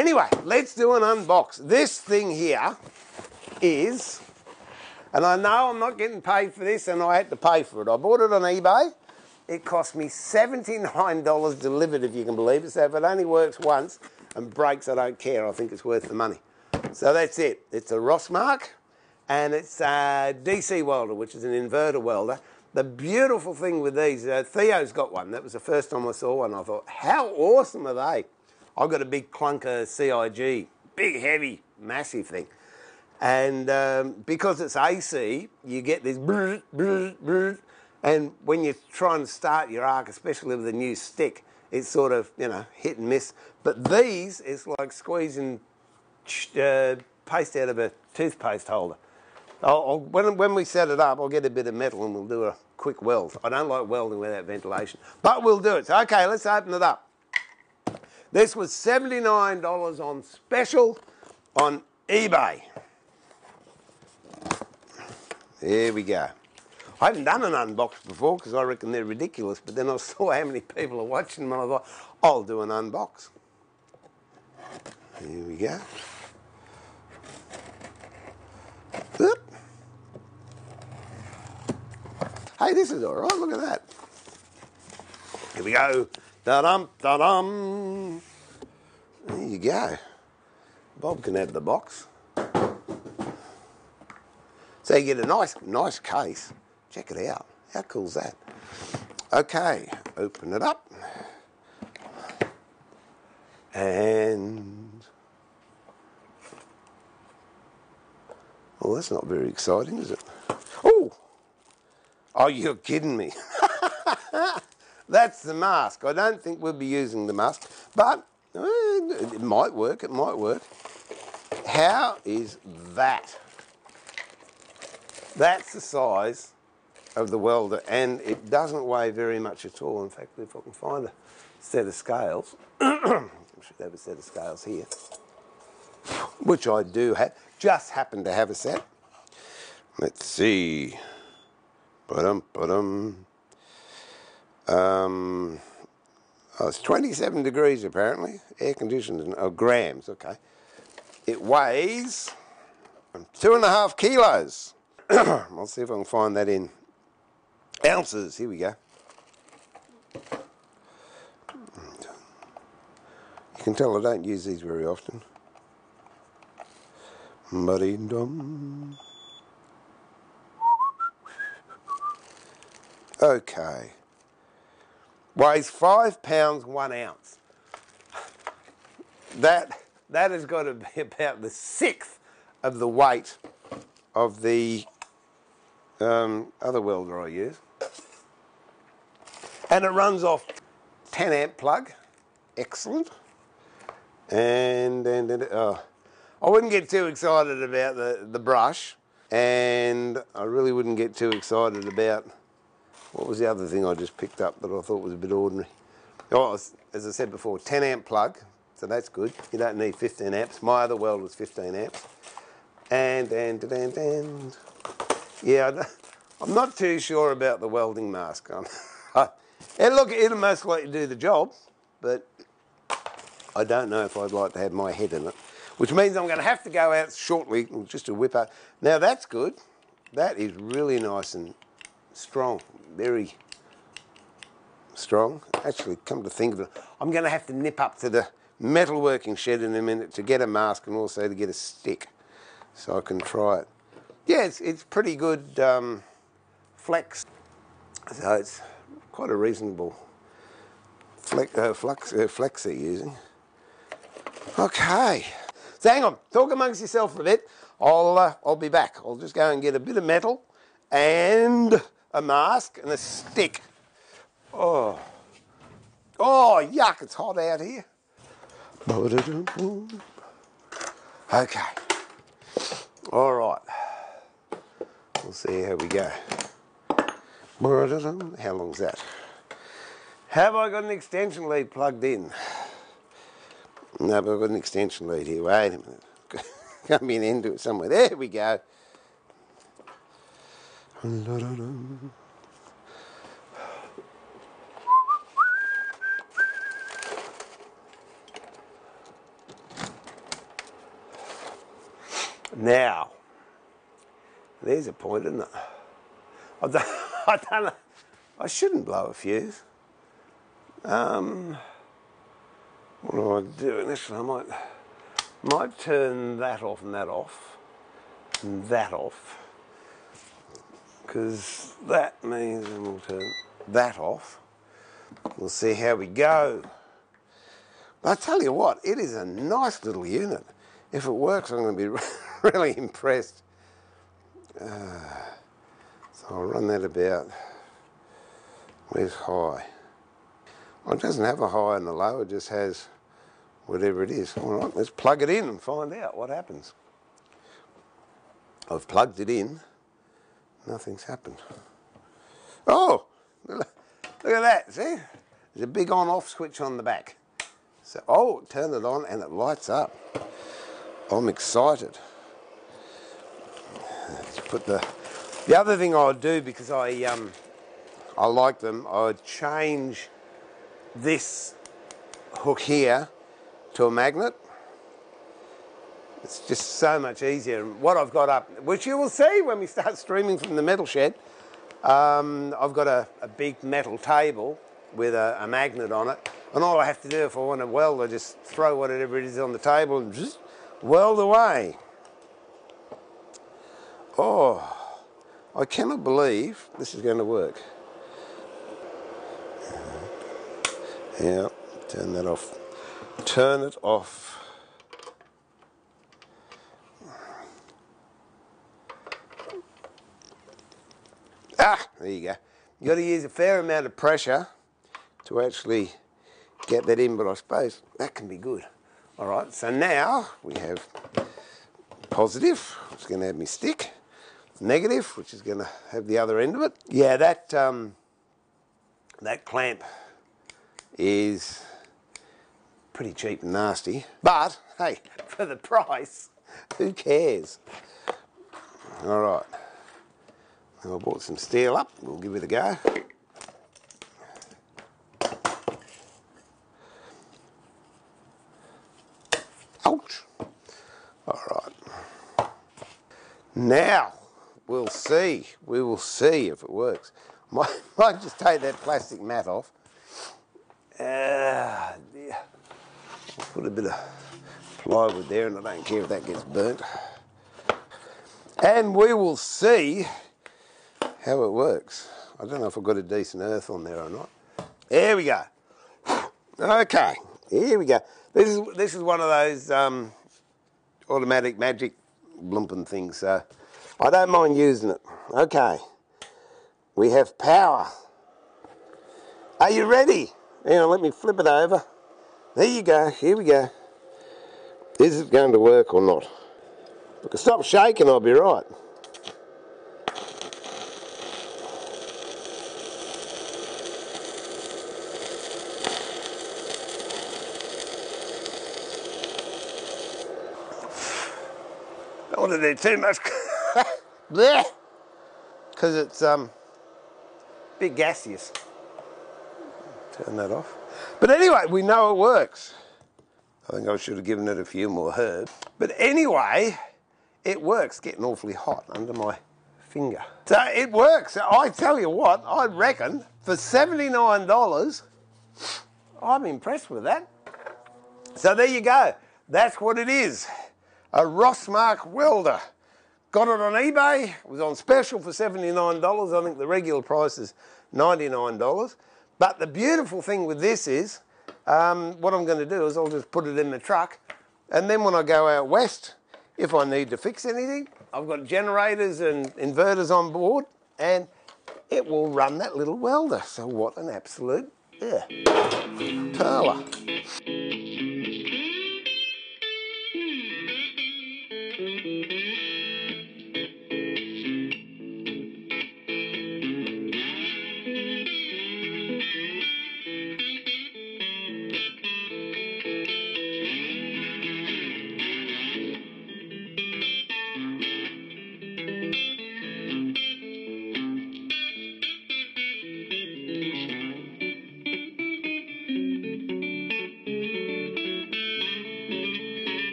Anyway, let's do an unbox. This thing here is, and I know I'm not getting paid for this, and I had to pay for it. I bought it on eBay. It cost me $79 delivered, if you can believe it. So if it only works once and breaks, I don't care. I think it's worth the money. So that's it. It's a Rossmark, and it's a DC welder, which is an inverter welder. The beautiful thing with these, Theo's got one. That was the first time I saw one. I thought, how awesome are they? I've got a big clunker CIG, big, heavy, massive thing. And because it's AC, you get this brrr, brrr, brrr. And when you're trying to start your arc, especially with a new stick, it's sort of, you know, hit and miss. But these, it's like squeezing paste out of a toothpaste holder. When we set it up, I'll get a bit of metal and we'll do a quick weld. I don't like welding without ventilation, but we'll do it. So, okay, let's open it up. This was $79 on special on eBay. There we go. I haven't done an unbox before because I reckon they're ridiculous, but then I saw how many people are watching them and I thought, I'll do an unbox. Here we go. Oop. Hey, this is all right, look at that. Here we go. Da-dum, da-dum. There you go. Bob can have the box. So you get a nice case. Check it out. How cool's that? Okay, open it up. And... well, that's not very exciting, is it? Oh! Oh, you're kidding me. That's the mask. I don't think we'll be using the mask, but it might work, it might work. How is that? That's the size of the welder, and it doesn't weigh very much at all. In fact, if I can find a set of scales, I should have a set of scales here, which I do have, just happen to have a set. Let's see. Oh, it's 27 degrees apparently. Air conditioned, oh, grams, okay. It weighs 2.5 kilos. I'll see if I can find that in ounces. Here we go. You can tell I don't use these very often. Ba-dee-dum. Okay. Weighs 5 pounds 1 ounce. That has got to be about the 1/6 of the weight of the other welder I use. And it runs off 10 amp plug. Excellent. And I wouldn't get too excited about the brush, and I really wouldn't get too excited about, what was the other thing I just picked up that I thought was a bit ordinary? Oh, as I said before, 10 amp plug, so that's good. You don't need 15 amps. My other weld was 15 amps. And yeah, I'm not too sure about the welding mask. And look, it'll most likely do the job, but I don't know if I'd like to have my head in it, which means I'm going to have to go out shortly just to whip out. Now that's good. That is really nice and strong, very strong. Actually, come to think of it, I'm going to have to nip up to the metalworking shed in a minute to get a mask and also to get a stick so I can try it. Yeah, it's pretty good flex. So it's quite a reasonable flex they're using. Okay, so hang on, talk amongst yourself for a bit. I'll be back. I'll just go and get a bit of metal and a mask and a stick. Oh, yuck, it's hot out here. Okay, all right, we'll see how we go. How long's that? Have I got an extension lead plugged in? No, but I've got an extension lead here. Wait a minute. Got me an end to it somewhere. There we go. Now, there's a point, isn't it? I don't know. I shouldn't blow a fuse. What do I do? Initially, I might turn that off and that off and that off, because that means then we'll turn that off. We'll see how we go. But I tell you what, it is a nice little unit. If it works, I'm going to be really impressed. So I'll run that about. Where's high? Well, it doesn't have a high and a low, it just has whatever it is. All right, let's plug it in and find out what happens. I've plugged it in, nothing's happened. Oh, look at that, see? There's a big on-off switch on the back. So, oh, turn it on and it lights up. I'm excited. Let's put the other thing I would do, because I like them, I would change this hook here to a magnet. It's just so much easier. What I've got up, which you will see when we start streaming from the metal shed, I've got a big metal table with a magnet on it, and all I have to do if I want to weld, I just throw whatever it is on the table and just weld away. Oh, I cannot believe this is going to work. Yeah, turn that off. Turn it off. Ah, there you go. You've got to use a fair amount of pressure to actually get that in, but I suppose that can be good. All right, so now we have positive, which is going to have me stick. Negative, which is going to have the other end of it. Yeah, that clamp is pretty cheap and nasty, but hey, for the price, who cares? All right, I bought some steel up, we'll give it a go. Ouch. All right, now we'll see if it works. Might just take that plastic mat off. Dear. I'll put a bit of plywood there, and I don't care if that gets burnt. And we will see how it works. I don't know if I've got a decent earth on there or not. There we go. Okay, here we go. This is one of those automatic magic blumping things, so I don't mind using it. Okay, we have power. Are you ready? Hang on, let me flip it over. There you go, here we go. Is it going to work or not? If I can stop shaking, I'll be right. Don't want to do too much, because it's a bit gaseous. Turn that off. But anyway, we know it works. I think I should have given it a few more herbs. But anyway, it works. Getting awfully hot under my finger. So it works. I tell you what, I reckon for $79, I'm impressed with that. So there you go. That's what it is. A Rossmark welder. Got it on eBay. It was on special for $79. I think the regular price is $99. But the beautiful thing with this is, what I'm going to do is I'll just put it in the truck, and then when I go out west, if I need to fix anything, I've got generators and inverters on board, and it will run that little welder. So what an absolute, yeah, pearler.